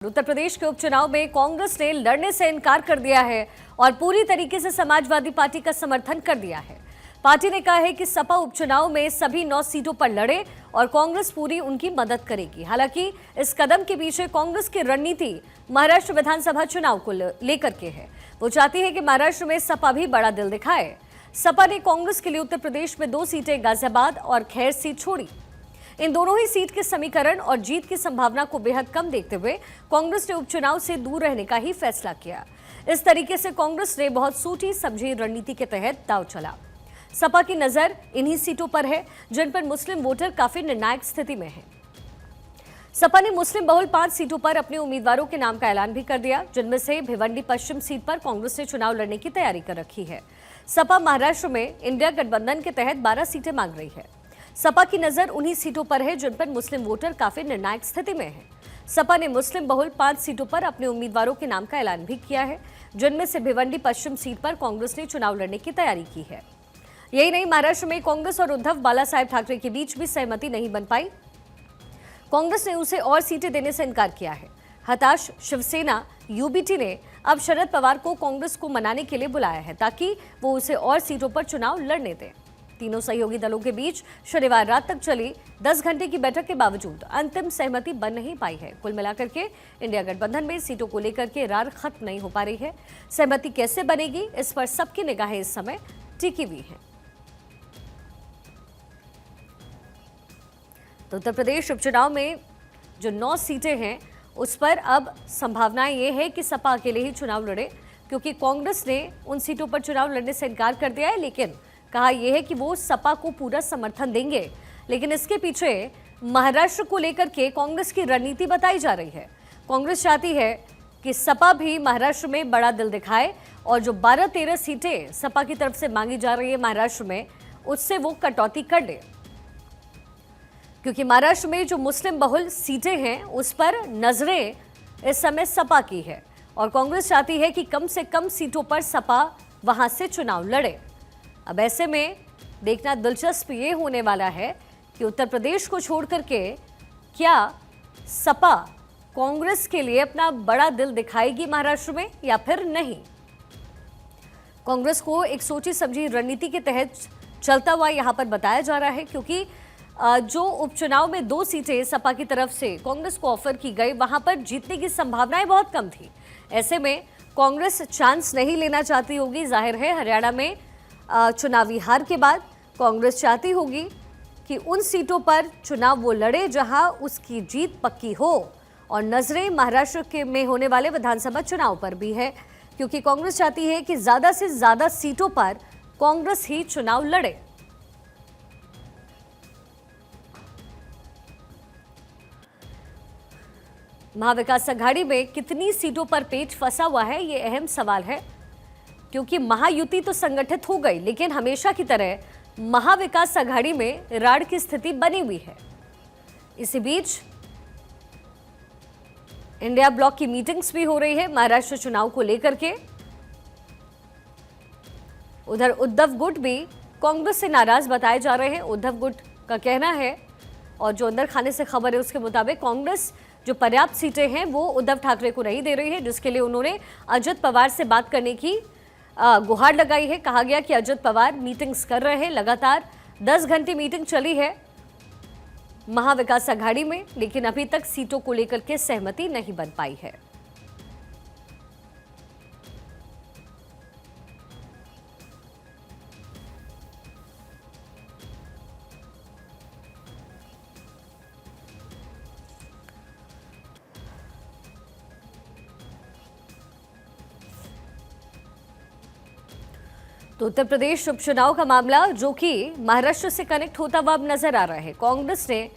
उत्तर प्रदेश के उपचुनाव में कांग्रेस ने लड़ने से इनकार कर दिया है और पूरी तरीके से समाजवादी पार्टी का समर्थन कर दिया है। पार्टी ने कहा है कि सपा उपचुनाव में सभी 9 सीटों पर लड़े और कांग्रेस पूरी उनकी मदद करेगी। हालांकि इस कदम के पीछे कांग्रेस की रणनीति महाराष्ट्र विधानसभा चुनाव को लेकर के है। वो चाहती है कि महाराष्ट्र में सपा भी बड़ा दिल दिखाए। सपा ने कांग्रेस के लिए उत्तर प्रदेश में 2 सीटें गाजियाबाद और खैर सीट छोड़ी। इन दोनों ही सीट के समीकरण और जीत की संभावना को बेहद कम देखते हुए कांग्रेस ने उपचुनाव से दूर रहने का ही फैसला किया। इस तरीके से कांग्रेस ने बहुत सोची समझी रणनीति के तहत दांव चला। सपा की नजर इन्हीं सीटों पर है जिन पर मुस्लिम वोटर काफी निर्णायक स्थिति में है। सपा ने मुस्लिम बहुल 5 सीटों पर अपने उम्मीदवारों के नाम का ऐलान भी कर दिया, जिनमें से भिवंडी पश्चिम सीट पर कांग्रेस ने चुनाव लड़ने की तैयारी कर रखी है। सपा महाराष्ट्र में इंडिया गठबंधन के तहत 12 सीटें मांग रही है। सपा की नजर उन्हीं सीटों पर है जिन पर मुस्लिम वोटर काफी निर्णायक स्थिति में हैं। सपा ने मुस्लिम बहुल 5 सीटों पर अपने उम्मीदवारों के नाम का ऐलान भी किया है, जिनमें से भिवंडी पश्चिम सीट पर कांग्रेस ने चुनाव लड़ने की तैयारी की है। यही नहीं, महाराष्ट्र में कांग्रेस और उद्धव बालासाहेब ठाकरे के बीच भी सहमति नहीं बन पाई। कांग्रेस ने उसे और सीटें देने से इनकार किया है। हताश शिवसेना यूबीटी ने अब शरद पवार को कांग्रेस को मनाने के लिए बुलाया है ताकि वो उसे और सीटों पर चुनाव लड़ने दें। तीनों सहयोगी दलों के बीच शनिवार रात तक चली 10 घंटे की बैठक के बावजूद अंतिम सहमति बन नहीं पाई है। कुल मिलाकर के इंडिया गठबंधन में सीटों को लेकर के रार खत्म नहीं हो पा रही है। सहमति कैसे बनेगी, इस पर सबकी निगाहें इस समय टिकी हुई हैं। तो उत्तर प्रदेश उपचुनाव में जो 9 सीटें हैं उस पर अब संभावनाएं ये है कि सपा अकेले ही चुनाव लड़े, क्योंकि कांग्रेस ने उन सीटों पर चुनाव लड़ने से इनकार कर दिया है, लेकिन कहा यह है कि वो सपा को पूरा समर्थन देंगे। लेकिन इसके पीछे महाराष्ट्र को लेकर के कांग्रेस की रणनीति बताई जा रही है। कांग्रेस चाहती है कि सपा भी महाराष्ट्र में बड़ा दिल दिखाए और जो 12-13 सीटें सपा की तरफ से मांगी जा रही है महाराष्ट्र में, उससे वो कटौती कर ले, क्योंकि महाराष्ट्र में जो मुस्लिम बहुल सीटें हैं उस पर नजरें इस समय सपा की है और कांग्रेस चाहती है कि कम से कम सीटों पर सपा वहां से चुनाव लड़े। अब ऐसे में देखना दिलचस्प ये होने वाला है कि उत्तर प्रदेश को छोड़ करके क्या सपा कांग्रेस के लिए अपना बड़ा दिल दिखाएगी महाराष्ट्र में या फिर नहीं। कांग्रेस को एक सोची समझी रणनीति के तहत चलता हुआ यहां पर बताया जा रहा है, क्योंकि जो उपचुनाव में 2 सीटें सपा की तरफ से कांग्रेस को ऑफर की गई, वहां पर जीतने की संभावनाएं बहुत कम थी। ऐसे में कांग्रेस चांस नहीं लेना चाहती होगी। जाहिर है हरियाणा में चुनावी हार के बाद कांग्रेस चाहती होगी कि उन सीटों पर चुनाव वो लड़े जहां उसकी जीत पक्की हो, और नजरें महाराष्ट्र के में होने वाले विधानसभा चुनाव पर भी है, क्योंकि कांग्रेस चाहती है कि ज्यादा से ज्यादा सीटों पर कांग्रेस ही चुनाव लड़े। महाविकास आघाड़ी में कितनी सीटों पर पेच फंसा हुआ है, ये अहम सवाल है, क्योंकि महायुति तो संगठित हो गई, लेकिन हमेशा की तरह महाविकास आघाड़ी में राड़ की स्थिति बनी हुई है। इसी बीच इंडिया ब्लॉक की मीटिंग्स भी हो रही है महाराष्ट्र चुनाव को लेकर के। उधर उद्धव गुट भी कांग्रेस से नाराज बताए जा रहे हैं। उद्धव गुट का कहना है, और जो अंदर खाने से खबर है उसके मुताबिक, कांग्रेस जो पर्याप्त सीटें हैं वो उद्धव ठाकरे को नहीं दे रही है, जिसके लिए उन्होंने अजित पवार से बात करने की गुहार लगाई है। कहा गया कि अजित पवार मीटिंग्स कर रहे हैं, लगातार 10 घंटे मीटिंग चली है महाविकास आघाड़ी में, लेकिन अभी तक सीटों को लेकर के सहमति नहीं बन पाई है। तो उत्तर प्रदेश उपचुनाव का मामला जो कि महाराष्ट्र से कनेक्ट होता हुआ अब नजर आ रहा है। कांग्रेस ने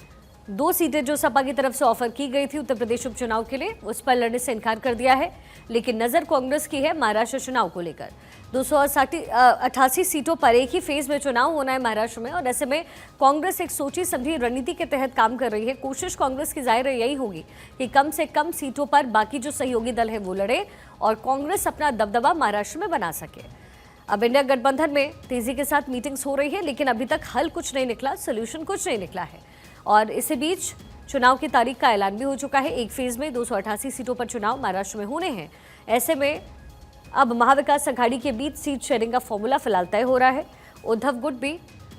2 सीटें जो सपा की तरफ से ऑफर की गई थी उत्तर प्रदेश उपचुनाव के लिए, उस पर लड़ने से इनकार कर दिया है, लेकिन नजर कांग्रेस की है महाराष्ट्र चुनाव को लेकर। 288 सीटों पर एक ही फेज में चुनाव होना है महाराष्ट्र में, और ऐसे में कांग्रेस एक सोची समझी रणनीति के तहत काम कर रही है। कोशिश कांग्रेस की जाहिर है यही होगी कि कम से कम सीटों पर बाकी जो सहयोगी दल है वो लड़े और कांग्रेस अपना दबदबा महाराष्ट्र में बना सके। अब इंडिया गठबंधन में तेजी के साथ मीटिंग्स हो रही है, लेकिन अभी तक हल कुछ नहीं निकला, सोल्यूशन कुछ नहीं निकला है। और इसी बीच चुनाव की तारीख का ऐलान भी हो चुका है। एक फेज में 288 सीटों पर चुनाव महाराष्ट्र में होने हैं। ऐसे में अब महाविकास अघाड़ी के बीच सीट शेयरिंग का फॉर्मूला फिलहाल तय हो रहा है। उद्धव गुट भी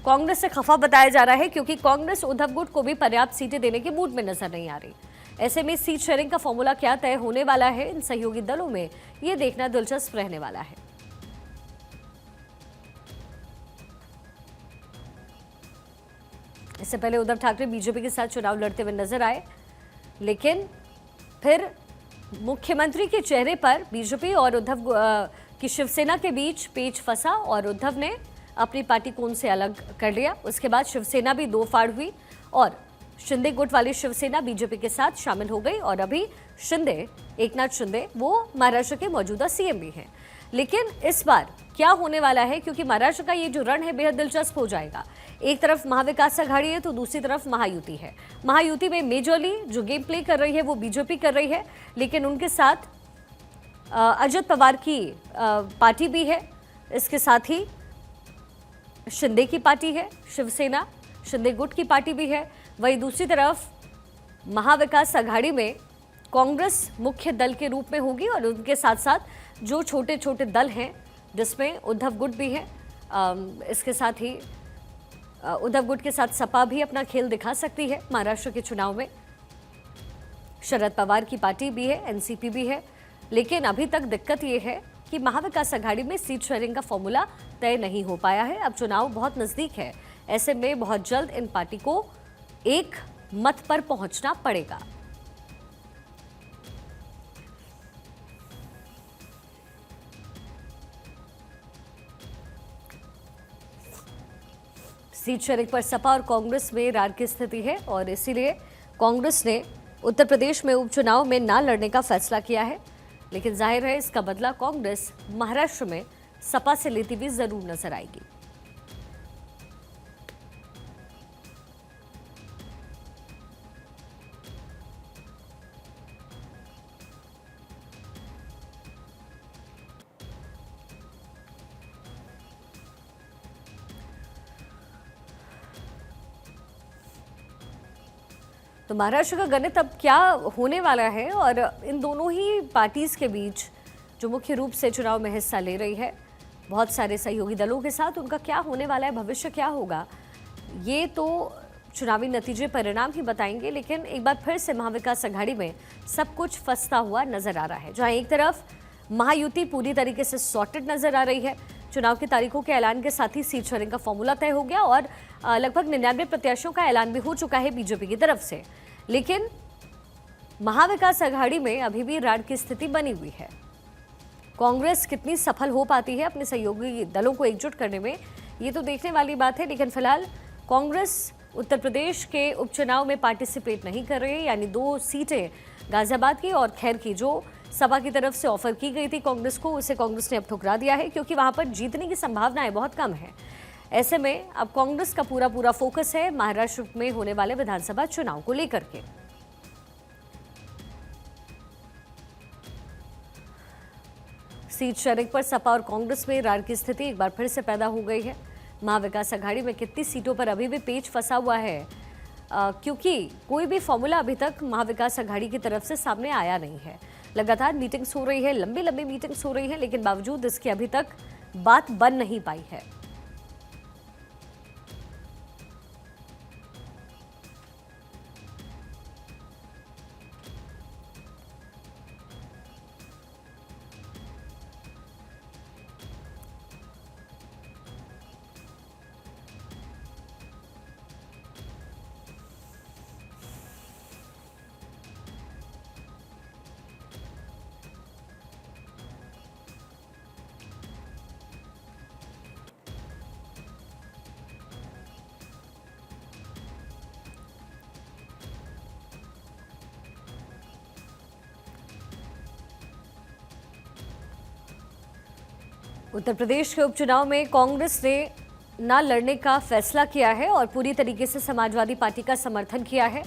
कांग्रेस से खफा बताया जा रहा है, क्योंकि कांग्रेस उद्धव गुट को भी पर्याप्त सीटें देने के मूड में नजर नहीं आ रही। ऐसे में सीट शेयरिंग का फॉर्मूला क्या तय होने वाला है इन सहयोगी दलों में, ये देखना दिलचस्प रहने वाला है। इससे पहले उद्धव ठाकरे बीजेपी के साथ चुनाव लड़ते हुए नजर आए, लेकिन फिर मुख्यमंत्री के चेहरे पर बीजेपी और उद्धव की शिवसेना के बीच पेच फंसा और उद्धव ने अपनी पार्टी कौन से अलग कर लिया। उसके बाद शिवसेना भी दो फाड़ हुई और शिंदे गुट वाली शिवसेना बीजेपी के साथ शामिल हो गई और अभी शिंदे, एकनाथ शिंदे, वो महाराष्ट्र के मौजूदा सीएम भी हैं। लेकिन इस बार क्या होने वाला है, क्योंकि महाराष्ट्र का ये जो रण है बेहद दिलचस्प हो जाएगा। एक तरफ महाविकास अघाड़ी है तो दूसरी तरफ महायुति है। महायुति में मेजरली जो गेम प्ले कर रही है वो बीजेपी कर रही है, लेकिन उनके साथ अजित पवार की पार्टी भी है। इसके साथ ही शिंदे की पार्टी है, शिवसेना, शिंदे गुट की पार्टी भी है। वहीं दूसरी तरफ महाविकास अघाड़ी में कांग्रेस मुख्य दल के रूप में होगी और उनके साथ साथ जो छोटे छोटे दल हैं जिसमें उद्धव गुट भी है। इसके साथ ही उद्धव गुट के साथ सपा भी अपना खेल दिखा सकती है महाराष्ट्र के चुनाव में। शरद पवार की पार्टी भी है, एनसीपी भी है। लेकिन अभी तक दिक्कत ये है कि महाविकास अघाड़ी में सीट शेयरिंग का फॉर्मूला तय नहीं हो पाया है। अब चुनाव बहुत नजदीक है, ऐसे में बहुत जल्द इन पार्टी को एक मत पर पहुंचना पड़ेगा। सीट शेयरिंग पर सपा और कांग्रेस में रार की स्थिति है और इसीलिए कांग्रेस ने उत्तर प्रदेश में उपचुनाव में ना लड़ने का फैसला किया है। लेकिन जाहिर है इसका बदला कांग्रेस महाराष्ट्र में सपा से लेती हुई जरूर नजर आएगी। तो महाराष्ट्र का गणित अब क्या होने वाला है और इन दोनों ही पार्टीज के बीच जो मुख्य रूप से चुनाव में हिस्सा ले रही है बहुत सारे सहयोगी दलों के साथ, उनका क्या होने वाला है, भविष्य क्या होगा, ये तो चुनावी नतीजे परिणाम ही बताएंगे। लेकिन एक बार फिर से महाविकास अघाड़ी में सब कुछ फंसता हुआ नजर आ रहा है, जहां एक तरफ महायुति पूरी तरीके से सॉर्टेड नजर आ रही है। चुनाव की तारीखों के ऐलान के साथ ही सीट शेयरिंग का फॉर्मूला तय हो गया और लगभग 99 प्रत्याशियों का ऐलान भी हो चुका है बीजेपी की तरफ से। लेकिन महाविकास अघाड़ी में अभी भी राड़ की स्थिति बनी हुई है। कांग्रेस कितनी सफल हो पाती है अपने सहयोगी दलों को एकजुट करने में, ये तो देखने वाली बात है। लेकिन फिलहाल कांग्रेस उत्तर प्रदेश के उपचुनाव में पार्टिसिपेट नहीं कर रही है, यानी 2 सीटें गाजियाबाद की और खैर की जो सपा की तरफ से ऑफर की गई थी कांग्रेस को, उसे कांग्रेस ने अब ठुकरा दिया है, क्योंकि वहां पर जीतने की संभावनाएं बहुत कम है। ऐसे में अब कांग्रेस का पूरा फोकस है महाराष्ट्र में होने वाले विधानसभा चुनाव को लेकर के। सीट शेयरिंग पर सपा और कांग्रेस में रार की स्थिति एक बार फिर से पैदा हो गई है। महाविकास अघाड़ी में कितनी सीटों पर अभी भी पेच फंसा हुआ है, क्योंकि कोई भी फॉर्मूला अभी तक महाविकास अघाड़ी की तरफ से सामने आया नहीं है। लगातार मीटिंग्स हो रही है, लंबी मीटिंग्स हो रही है, लेकिन बावजूद इसके अभी तक बात बन नहीं पाई है। उत्तर प्रदेश के उपचुनाव में कांग्रेस ने ना लड़ने का फैसला किया है और पूरी तरीके से समाजवादी पार्टी का समर्थन किया है।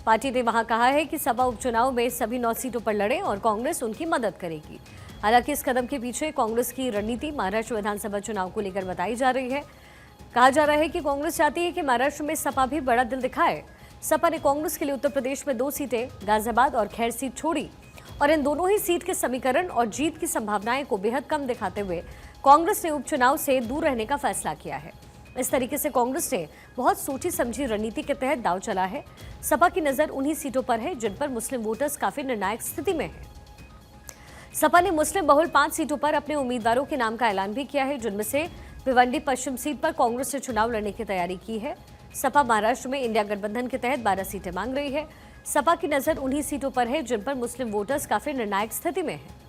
पार्टी ने वहां कहा है कि सपा उपचुनाव में सभी 9 सीटों पर लड़े और कांग्रेस उनकी मदद करेगी। हालांकि इस कदम के पीछे कांग्रेस की रणनीति महाराष्ट्र विधानसभा चुनाव को लेकर बताई जा रही है। कहा जा रहा है कि कांग्रेस चाहती है कि महाराष्ट्र में सपा भी बड़ा दिल दिखाए। सपा ने कांग्रेस के लिए उत्तर प्रदेश में 2 सीटें गाजियाबाद और खैर सीट छोड़ी और इन दोनों ही सीट के समीकरण और जीत की संभावनाएं को बेहद कम दिखाते हुए कांग्रेस ने उपचुनाव से दूर रहने का फैसला किया है। इस तरीके से कांग्रेस ने बहुत सोची समझी रणनीति के तहत दांव चला है। सपा की नजर उन्हीं सीटों पर है जिन पर मुस्लिम वोटर्स काफी निर्णायक स्थिति में हैं। सपा ने मुस्लिम बहुल 5 सीटों पर अपने उम्मीदवारों के नाम का ऐलान भी किया है, जिनमें से भिवंडी पश्चिम सीट पर कांग्रेस ने चुनाव लड़ने की तैयारी की है। सपा महाराष्ट्र में इंडिया गठबंधन के तहत 12 सीटें मांग रही है। सपा की नजर उन्हीं सीटों पर है जिन पर मुस्लिम वोटर्स काफी निर्णायक स्थिति में हैं।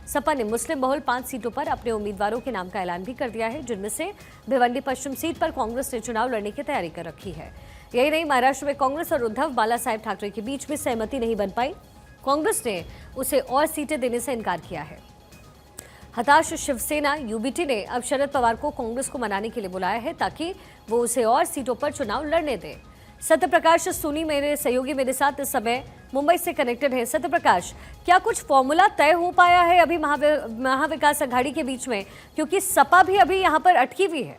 सपा ने मुस्लिम बहुल 5 सीटों पर अपने उम्मीदवारों के नाम का ऐलान भी कर दिया है, जिनमें से भिवंडी पश्चिम सीट पर कांग्रेस ने चुनाव लड़ने की तैयारी कर रखी है। यही नहीं, महाराष्ट्र में कांग्रेस और उद्धव बाला साहेब ठाकरे के बीच में सहमति नहीं बन पाई। कांग्रेस ने उसे और सीटें देने से इनकार किया है। हताश शिवसेना यूबीटी ने अब शरद पवार को कांग्रेस को मनाने के लिए बुलाया है ताकि वो उसे और सीटों पर चुनाव लड़ने दे। सत्यप्रकाश सोनी मेरे सहयोगी मेरे साथ इस समय मुंबई से कनेक्टेड है। सत्यप्रकाश, क्या कुछ फॉर्मूला तय हो पाया है अभी महाविकास अघाड़ी के बीच में, क्योंकि सपा भी अभी यहाँ पर अटकी हुई है?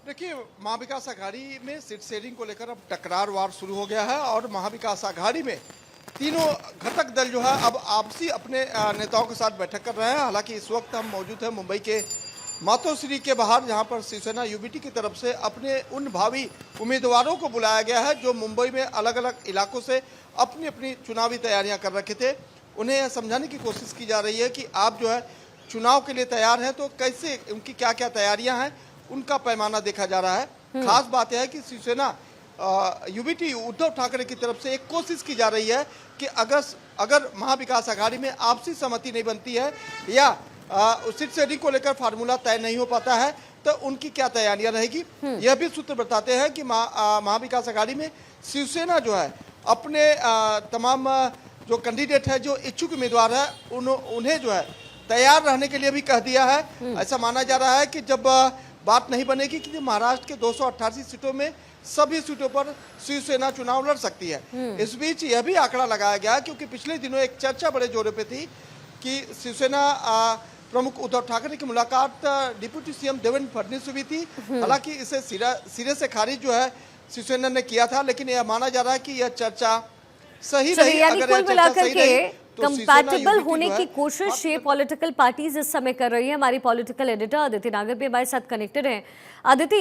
देखिए, महाविकास अघाड़ी में सीट शेयरिंग को लेकर अब टकरार वार शुरू हो गया है और महाविकास अघाड़ी में तीनों घटक दल जो है अब आपसी अपने नेताओं के साथ बैठक कर रहे हैं। हालांकि इस वक्त हम मौजूद हैं मुंबई के मातोश्री के बाहर, जहां पर शिवसेना यूबीटी की तरफ से अपने उन भावी उम्मीदवारों को बुलाया गया है जो मुंबई में अलग अलग इलाकों से अपनी अपनी चुनावी तैयारियां कर रखे थे। उन्हें यह समझाने की कोशिश की जा रही है कि आप जो है चुनाव के लिए तैयार हैं तो कैसे, उनकी क्या क्या तैयारियां हैं, उनका पैमाना देखा जा रहा है। खास बात यह है कि शिवसेना यूबीटी उद्धव ठाकरे की तरफ से एक कोशिश की जा रही है कि अगर महाविकास अघाड़ी में आपसी सहमति नहीं बनती है या सीट शेयरिंग को लेकर फार्मूला तय नहीं हो पाता है तो उनकी क्या तैयारियां रहेगी। यह भी सूत्र बताते हैं कि महाविकास अघाड़ी में शिवसेना जो है अपने तमाम जो कैंडिडेट है, जो इच्छुक उम्मीदवार है, उन्हें जो है तैयार रहने के लिए भी कह दिया है। ऐसा माना जा रहा है कि जब बात नहीं बनेगी कि महाराष्ट्र के 288 सीटों में सभी सीटों पर शिवसेना चुनाव लड़ सकती है। इस बीच यह भी आंकड़ा लगाया गया क्योंकि पिछले दिनों एक चर्चा बड़े जोरों पे थी कि शिवसेना प्रमुख उद्धव ठाकरे की मुलाकात डिप्टी सीएम देवेंद्र फडणवीस से भी थी। हालांकि इसे सिरे से खारिज जो है शिवसेना ने किया था, लेकिन यह माना जा रहा है कि यह चर्चा सही रही। अगर यह चर्चा सही रही कंपैटिबल होने की कोशिश ये पॉलिटिकल पार्टीज इस समय कर रही है। हमारी पॉलिटिकल एडिटर अदिति नागर भी हमारे साथ कनेक्टेड हैं। अदिति,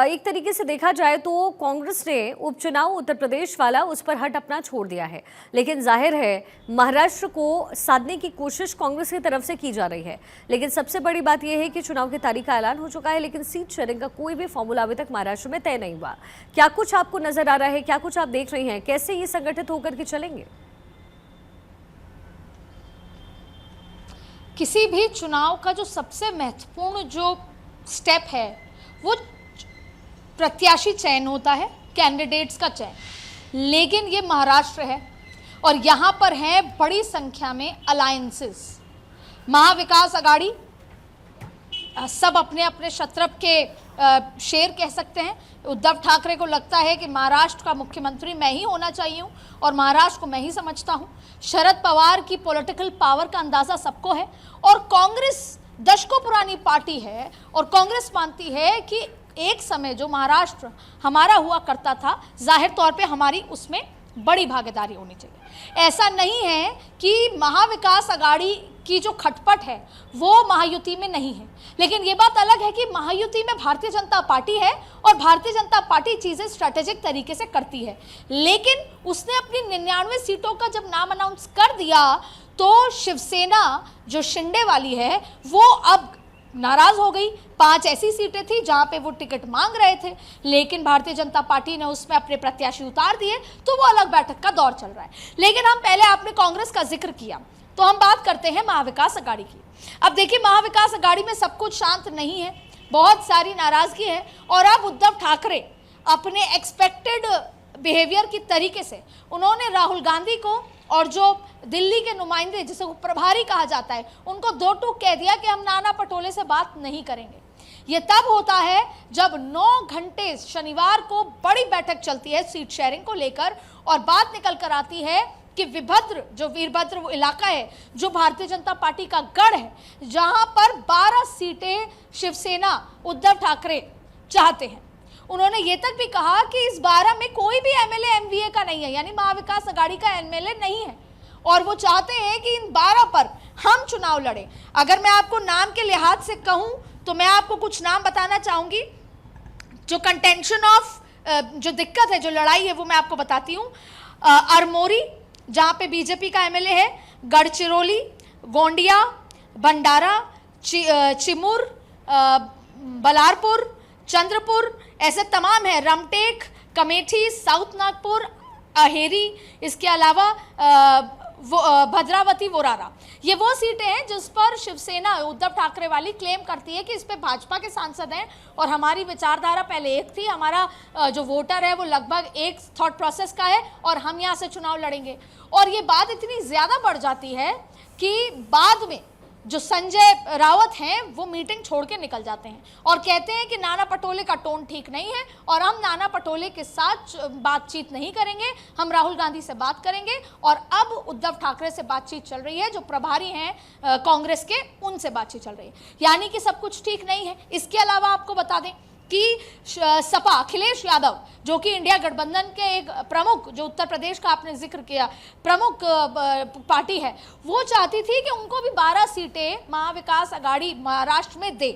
एक तरीके से देखा जाए तो कांग्रेस ने उपचुनाव उत्तर प्रदेश वाला उस पर हट अपना छोड़ दिया है, लेकिन जाहिर है महाराष्ट्र को साधने की कोशिश कांग्रेस की तरफ से की जा रही है। लेकिन सबसे बड़ी बात यह है कि चुनाव की तारीख का ऐलान हो चुका है, लेकिन सीट शेयरिंग का कोई भी फॉर्मूला अभी तक महाराष्ट्र में तय नहीं हुआ। क्या कुछ आपको नजर आ रहा है, क्या कुछ आप देख रही हैं, कैसे ये संगठित होकर के चलेंगे? किसी भी चुनाव का जो सबसे महत्वपूर्ण जो स्टेप है वो प्रत्याशी चयन होता है, कैंडिडेट्स का चयन। लेकिन ये महाराष्ट्र है और यहाँ पर हैं बड़ी संख्या में अलायंसेस। महाविकास अघाड़ी सब अपने अपने शत्रप के शेर कह सकते हैं। उद्धव ठाकरे को लगता है कि महाराष्ट्र का मुख्यमंत्री मैं ही होना चाहिए हूँ और महाराष्ट्र को मैं ही समझता हूँ। शरद पवार की पॉलिटिकल पावर का अंदाज़ा सबको है और कांग्रेस दशकों पुरानी पार्टी है और कांग्रेस मानती है कि एक समय जो महाराष्ट्र हमारा हुआ करता था, जाहिर तौर पे हमारी उसमें बड़ी भागीदारी होनी चाहिए। ऐसा नहीं है कि महाविकास अघाड़ी की जो खटपट है वो महायुति में नहीं है, लेकिन ये बात अलग है कि महायुति में भारतीय जनता पार्टी है और भारतीय जनता पार्टी चीज़ें स्ट्रैटेजिक तरीके से करती है। लेकिन उसने अपनी 99 सीटों का जब नाम अनाउंस कर दिया तो शिवसेना जो शिंदे वाली है वो अब नाराज हो गई। 5 ऐसी सीटें थी जहां पे वो टिकट मांग रहे थे, लेकिन भारतीय जनता पार्टी ने उसमें अपने प्रत्याशी उतार दिए, तो वो अलग बैठक का दौर चल रहा है। लेकिन हम पहले आपने कांग्रेस का जिक्र किया तो हम बात करते हैं महाविकास अघाड़ी की। अब देखिए, महाविकास अघाड़ी में सब कुछ शांत नहीं है, बहुत सारी नाराजगी है और अब उद्धव ठाकरे अपने एक्सपेक्टेड बिहेवियर की तरीके से उन्होंने राहुल गांधी को और जो दिल्ली के नुमाइंदे जिसे प्रभारी कहा जाता है उनको 2 टूक कह दिया कि हम नाना पटोले से बात नहीं करेंगे। ये तब होता है जब 9 घंटे शनिवार को बड़ी बैठक चलती है सीट शेयरिंग को लेकर और बात निकल कर आती है कि वीरभद्र वो इलाका है जो भारतीय जनता पार्टी का गढ़ है, जहां पर 12 सीटें शिवसेना उद्धव ठाकरे चाहते हैं। उन्होंने ये तक भी कहा कि इस 12 में कोई भी एमएलए एमवीए का नहीं है, यानी महाविकास अघाड़ी का एमएलए नहीं है, और वो चाहते हैं कि इन 12 पर हम चुनाव लड़ें। अगर मैं आपको नाम के लिहाज से कहूं तो मैं आपको कुछ नाम बताना चाहूंगी। जो कंटेंशन ऑफ जो दिक्कत है, जो लड़ाई है, वो मैं आपको बताती हूँ। अरमोरी, जहाँ पे बीजेपी का एमएलए है, गढ़चिरौली, गोंडिया, भंडारा, चिमूर, बलारपुर, चंद्रपुर, ऐसे तमाम है, रमटेक, कमेठी, साउथ नागपुर, अहेरी, इसके अलावा भद्रावती, वोरारा। ये वो सीटें हैं जिस पर शिवसेना उद्धव ठाकरे वाली क्लेम करती है कि इस पे भाजपा के सांसद हैं और हमारी विचारधारा पहले एक थी, हमारा जो वोटर है वो लगभग एक थॉट प्रोसेस का है और हम यहाँ से चुनाव लड़ेंगे। और ये बात इतनी ज़्यादा बढ़ जाती है कि बाद में जो संजय रावत हैं वो मीटिंग छोड़ के निकल जाते हैं और कहते हैं कि नाना पटोले का टोन ठीक नहीं है और हम नाना पटोले के साथ बातचीत नहीं करेंगे, हम राहुल गांधी से बात करेंगे। और अब उद्धव ठाकरे से बातचीत चल रही है, जो प्रभारी हैं कांग्रेस के, उनसे बातचीत चल रही है, यानी कि सब कुछ ठीक नहीं है। इसके अलावा आपको बता दें कि सपा, अखिलेश यादव, जो कि इंडिया गठबंधन के एक प्रमुख, जो उत्तर प्रदेश का आपने जिक्र किया, प्रमुख पार्टी है, वो चाहती थी कि उनको भी 12 सीटें महाविकास अघाड़ी महाराष्ट्र में दे।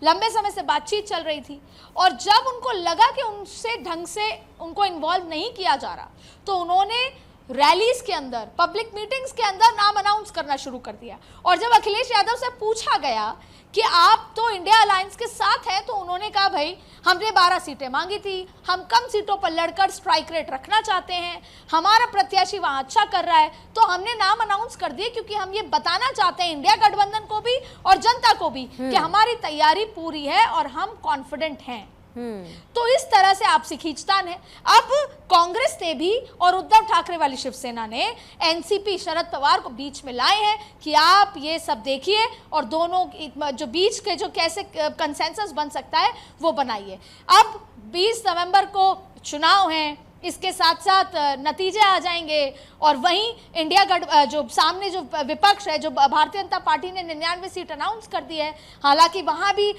लंबे समय से बातचीत चल रही थी और जब उनको लगा कि उनसे ढंग से उनको इन्वॉल्व नहीं किया जा रहा, तो उन्होंने रैलीज के अंदर, पब्लिक मीटिंग्स के अंदर नाम अनाउंस करना शुरू कर दिया। और जब अखिलेश यादव से पूछा गया कि आप तो इंडिया अलायंस के साथ हैं, तो उन्होंने कहा भाई हमने 12 सीटें मांगी थी, हम कम सीटों पर लड़कर स्ट्राइक रेट रखना चाहते हैं, हमारा प्रत्याशी वहां अच्छा कर रहा है, तो हमने नाम अनाउंस कर दिए क्योंकि हम ये बताना चाहते हैं इंडिया गठबंधन को भी और जनता को भी कि हमारी तैयारी पूरी है और हम कॉन्फिडेंट हैं। तो इस तरह से आपसी खींचतान है। अब कांग्रेस ने भी और उद्धव ठाकरे वाली शिवसेना ने एनसीपी शरद पवार को बीच में लाए हैं कि आप ये सब देखिए और दोनों जो बीच के जो कैसे कंसेंसस बन सकता है वो बनाइए। अब 20 नवंबर को चुनाव हैं, इसके साथ साथ नतीजे आ जाएंगे और वहीं इंडिया जो सामने जो विपक्ष है, जो भारतीय जनता पार्टी ने 99 सीट अनाउंस कर दी है, हालांकि वहां भी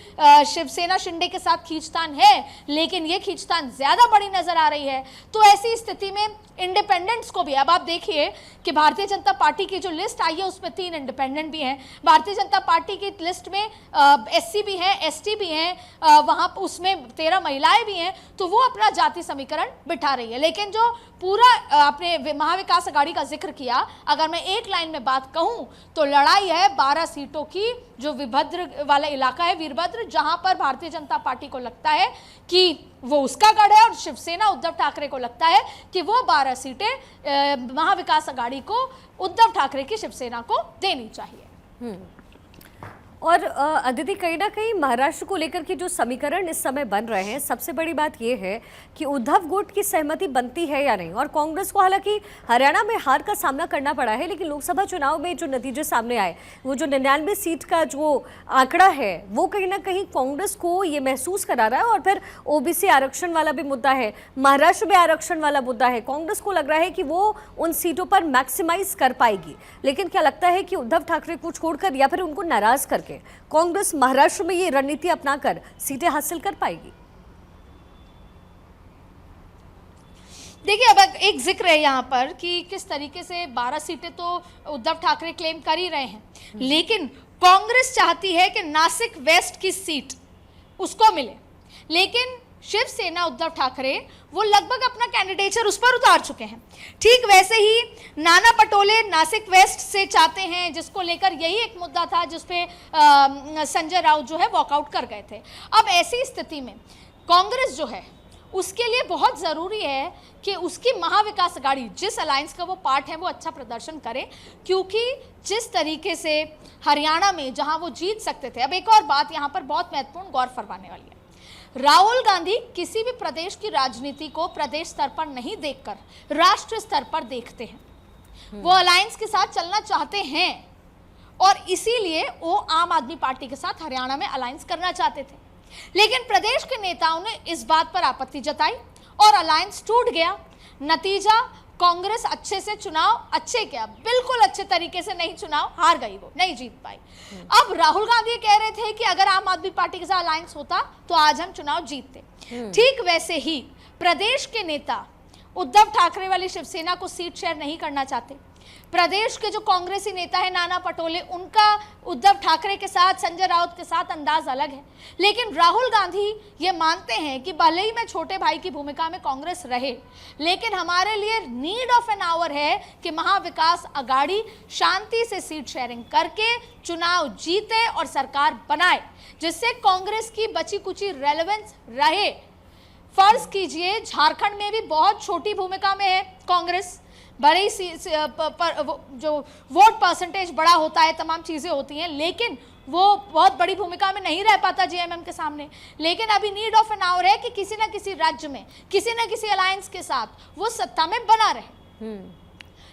शिवसेना शिंदे के साथ खींचतान है, लेकिन ये खींचतान ज्यादा बड़ी नजर आ रही है। तो ऐसी स्थिति में इंडिपेंडेंट्स को भी, अब आप देखिए कि भारतीय जनता पार्टी की जो लिस्ट आई है उसमें 3 इंडिपेंडेंट भी हैं, भारतीय जनता पार्टी की लिस्ट में एससी भी हैं, एसटी भी हैं, वहां उसमें 13 महिलाएं भी हैं, तो वो अपना जाति समीकरण बिठा रही है। लेकिन जो पूरा आपने महाविकास अघाड़ी का जिक्र किया, अगर मैं एक लाइन में बात कहूं तो लड़ाई है 12 सीटों की, जो वीरभद्र वाला इलाका है, वीरभद्र, जहां पर भारतीय जनता पार्टी को लगता है कि वो उसका गढ़ है और शिवसेना उद्धव ठाकरे को लगता है कि वो 12 सीटें महाविकास अघाड़ी को, उद्धव ठाकरे की शिवसेना को देनी चाहिए। और अदिति, कहीं ना कहीं महाराष्ट्र को लेकर के जो समीकरण इस समय बन रहे हैं, सबसे बड़ी बात यह है कि उद्धव गुट की सहमति बनती है या नहीं। और कांग्रेस को हालांकि हरियाणा में हार का सामना करना पड़ा है, लेकिन लोकसभा चुनाव में जो नतीजे सामने आए, वो जो 99 सीट का जो आंकड़ा है, वो कहीं ना कहीं कांग्रेस को ये महसूस करा रहा है। और फिर ओबीसी आरक्षण वाला भी मुद्दा है, महाराष्ट्र में आरक्षण वाला मुद्दा है, कांग्रेस को लग रहा है कि वो उन सीटों पर मैक्सिमाइज कर पाएगी। लेकिन क्या लगता है कि उद्धव ठाकरे को छोड़कर या फिर उनको नाराज करके कांग्रेस महाराष्ट्र में ये रणनीति अपनाकर सीटें हासिल कर पाएगी? देखिए, अब एक जिक्र है यहाँ पर कि किस तरीके से 12 सीटें तो उद्धव ठाकरे क्लेम कर ही रहे हैं, लेकिन कांग्रेस चाहती है कि नासिक वेस्ट की सीट उसको मिले। लेकिन शिवसेना उद्धव ठाकरे वो लगभग अपना कैंडिडेचर उस पर उतार चुके हैं। ठीक वैसे ही नाना पटोले नासिक वेस्ट से चाहते हैं, जिसको लेकर यही एक मुद्दा था जिसपे संजय राउत जो है वॉकआउट कर गए थे। अब ऐसी स्थिति में कांग्रेस जो है उसके लिए बहुत ज़रूरी है कि उसकी महाविकास अघाड़ी, जिस अलायंस का वो पार्ट है, वो अच्छा प्रदर्शन करे, क्योंकि जिस तरीके से हरियाणा में जहां वो जीत सकते थे। अब एक और बात यहाँ पर बहुत महत्वपूर्ण गौर फरमाने वाली है, राहुल गांधी किसी भी प्रदेश की राजनीति को प्रदेश स्तर पर नहीं देखकर राष्ट्रीय स्तर पर देखते हैं। वो अलायंस के साथ चलना चाहते हैं और इसीलिए वो आम आदमी पार्टी के साथ हरियाणा में अलायंस करना चाहते थे। लेकिन प्रदेश के नेताओं ने इस बात पर आपत्ति जताई और अलायंस टूट गया। नतीजा कांग्रेस अच्छे से चुनाव, अच्छे क्या बिल्कुल अच्छे तरीके से नहीं चुनाव हार गई, वो नहीं जीत पाई। अब राहुल गांधी कह रहे थे कि अगर आम आदमी पार्टी के साथ अलायंस होता तो आज हम चुनाव जीतते। ठीक वैसे ही प्रदेश के नेता उद्धव ठाकरे वाली शिवसेना को सीट शेयर नहीं करना चाहते। प्रदेश के जो कांग्रेसी नेता है नाना पटोले, उनका उद्धव ठाकरे के साथ, संजय राउत के साथ अंदाज अलग है। लेकिन राहुल गांधी ये मानते हैं कि भले ही मैं छोटे भाई की भूमिका में कांग्रेस रहे, लेकिन हमारे लिए नीड ऑफ एन आवर है कि महाविकास अघाड़ी शांति से सीट शेयरिंग करके चुनाव जीते और सरकार बनाए, जिससे कांग्रेस की बची कुची रेलेवेंस रहे। फर्ज कीजिए झारखंड में भी बहुत छोटी भूमिका में है कांग्रेस, बड़ी जो वोट परसेंटेज बड़ा होता है, तमाम चीजें होती हैं, लेकिन वो बहुत बड़ी भूमिका में नहीं रह पाता जेएमएम के सामने। लेकिन अभी नीड ऑफ एन आवर है कि किसी ना किसी राज्य में, किसी ना किसी अलायंस के साथ वो सत्ता में बना रहे।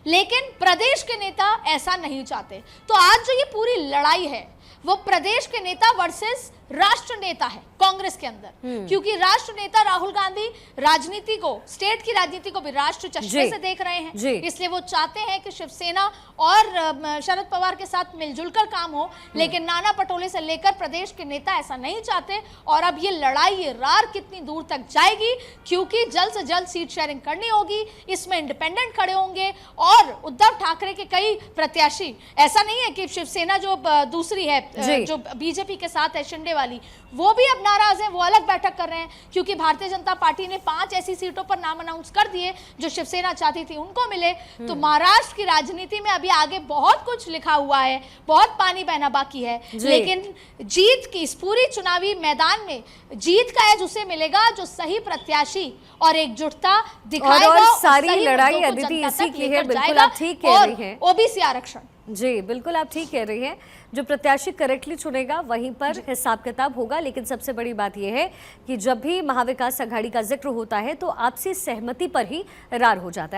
लेकिन प्रदेश के नेता ऐसा नहीं चाहते। तो आज जो ये पूरी लड़ाई है वो प्रदेश के नेता वर्सेस राष्ट्र नेता है कांग्रेस के अंदर, क्योंकि राष्ट्र नेता राहुल गांधी राजनीति को, स्टेट की राजनीति को भी राष्ट्र चश्मे से देख रहे हैं, इसलिए वो चाहते हैं कि शिवसेना और शरद पवार के साथ मिलजुल कर काम हो। लेकिन नाना पटोले से लेकर प्रदेश के नेता ऐसा नहीं चाहते। और अब ये लड़ाई, ये रार कितनी दूर तक जाएगी, क्योंकि जल्द से जल्द सीट शेयरिंग करनी होगी, इसमें इंडिपेंडेंट खड़े होंगे और उद्धव ठाकरे के कई प्रत्याशी, ऐसा नहीं है कि शिवसेना जो दूसरी है जो बीजेपी के साथ है शिंदे वाली, वो भी अब नाराज हैं, वो अलग बैठक कर रहे हैं, क्योंकि भारतीय जनता पार्टी ने 5 ऐसी सीटों पर नाम अनाउंस कर दिए जो शिवसेना चाहती थी उनको मिले। तो महाराष्ट्र की राजनीति में अभी आगे बहुत कुछ लिखा हुआ है, बहुत पानी बहना बाकी है। लेकिन जीत की इस पूरी चुनावी मैदान में जीत का एज उसे मिलेगा जो सही प्रत्याशी और एकजुटता दिखाएगा। और सारी लड़ाई अदिति इसी की है। बिल्कुल आप ठीक कह रही हैं। ओबीसी आरक्षण, जी बिल्कुल आप ठीक कह रही हैं। जो प्रत्याशी करेक्टली चुनेगा वहीं पर हिसाब किताब होगा। लेकिन सबसे बड़ी बात यह है कि जब भी महाविकास अघाड़ी का जिक्र होता है तो आपसी सहमति पर ही रार हो जाता है।